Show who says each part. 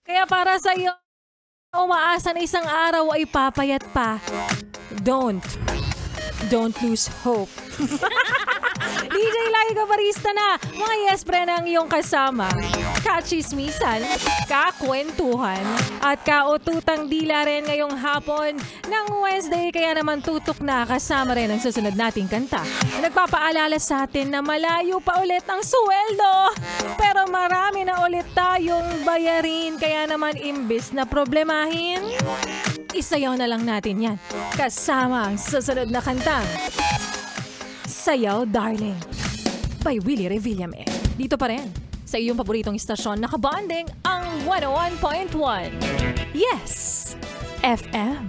Speaker 1: Kaya para sa iyo, umaasa na isang araw ay papayat pa. Don't lose hope. DJ Laika Barista na, mga yes pre ng iyong kasama. Kachismisan, kakwentuhan, at kaututang dila rin ngayong hapon ng Wednesday. Kaya naman tutok na kasama rin ang susunod nating kanta. Nagpapaalala sa atin na malayo pa ulit ang sweldo. Pero marami na ulit tayong bayarin. Kaya naman imbis na problemahin, isayaw na lang natin yan. Kasama ang susunod na kantang Sayaw Darling by Willie Revillame. Dito pa rin sa iyong paboritong istasyon, nakabanding ang 101.1 Yes FM.